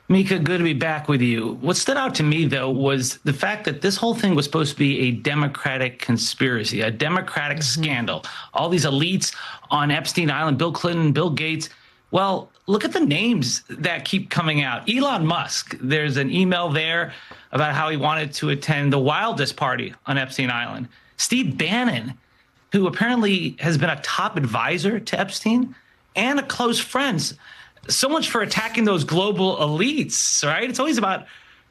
Mika, good to be back with you. What stood out to me, though, was the fact that this whole thing was supposed to be a Democratic conspiracy, a Democratic scandal. All these elites on Epstein Island, Bill Clinton, Bill Gates. Well, look at the names that keep coming out. Elon Musk, there's an email there about how he wanted to attend the wildest party on Epstein Island. Steve Bannon, who apparently has been a top advisor to Epstein and a close friend. So much for attacking those global elites, right? It's always about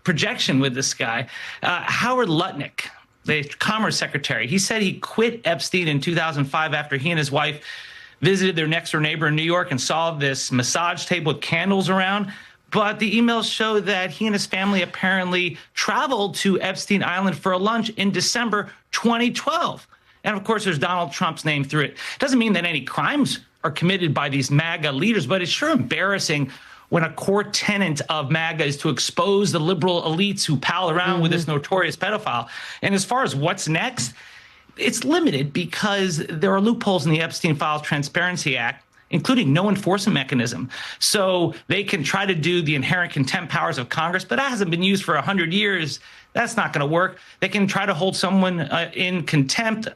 projection with this guy. Howard Lutnick, the Commerce Secretary, he said he quit Epstein in 2005 after he and his wife visited their next door neighbor in New York and saw this massage table with candles around. But the emails show that he and his family apparently traveled to Epstein Island for a lunch in December 2012. And of course, there's Donald Trump's name through it. Doesn't mean that any crimes are committed by these MAGA leaders, but it's sure embarrassing when a core tenet of MAGA is to expose the liberal elites who pal around with this notorious pedophile. And as far as what's next, it's limited because there are loopholes in the Epstein Files Transparency Act, including no enforcement mechanism. So they can try to do the inherent contempt powers of Congress, but that hasn't been used for 100 years. That's not going to work. They can try to hold someone in contempt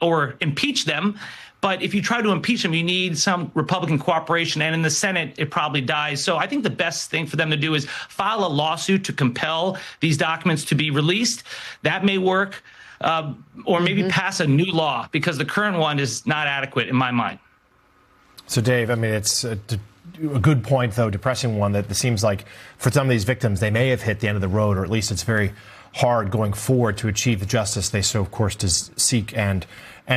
or impeach them. But if you try to impeach them, you need some Republican cooperation. And in the Senate, it probably dies. So I think the best thing for them to do is file a lawsuit to compel these documents to be released. That may work. Or maybe pass a new law, because the current one is not adequate in my mind. So, Dave, I mean, it's a good point, though, depressing one, that it seems like for some of these victims, they may have hit the end of the road, or at least it's very hard going forward to achieve the justice they so, of course, seek and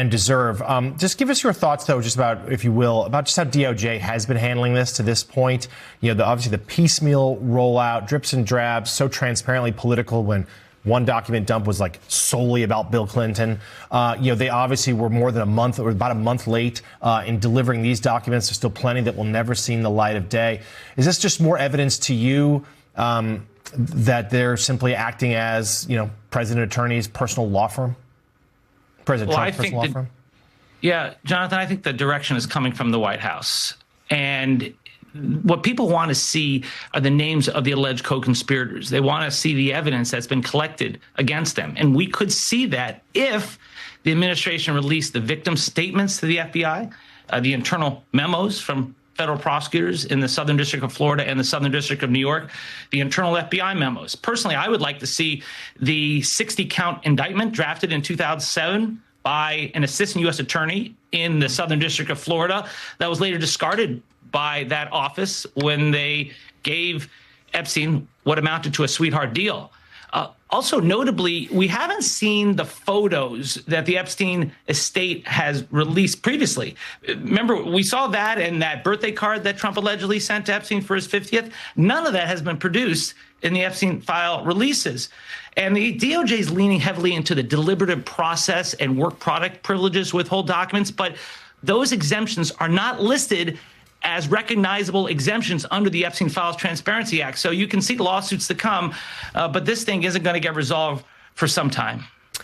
deserve. Just give us your thoughts, though, just about, if you will, about just how DOJ has been handling this to this point. You know, obviously the piecemeal rollout, drips and drabs, so transparently political when one document dump was like solely about Bill Clinton. They obviously were more than a month or about a month late in delivering these documents. There's still plenty that will never see the light of day. Is this just more evidence to you that they're simply acting as, President Attorney's personal law firm? President Trump's personal law firm? Yeah, Jonathan, I think the direction is coming from the White House. And what people want to see are the names of the alleged co-conspirators. They want to see the evidence that's been collected against them. And we could see that if the administration released the victim statements to the FBI, the internal memos from federal prosecutors in the Southern District of Florida and the Southern District of New York, the internal FBI memos. Personally, I would like to see the 60-count indictment drafted in 2007 by an assistant U.S. attorney in the Southern District of Florida that was later discarded by that office when they gave Epstein what amounted to a sweetheart deal. Also, notably, we haven't seen the photos that the Epstein estate has released previously. Remember, we saw that and that birthday card that Trump allegedly sent to Epstein for his 50th. None of that has been produced in the Epstein file releases. And the DOJ is leaning heavily into the deliberative process and work product privileges to withhold documents, but those exemptions are not listed as recognizable exemptions under the Epstein Files Transparency Act. So you can see lawsuits to come, but this thing isn't going to get resolved for some time.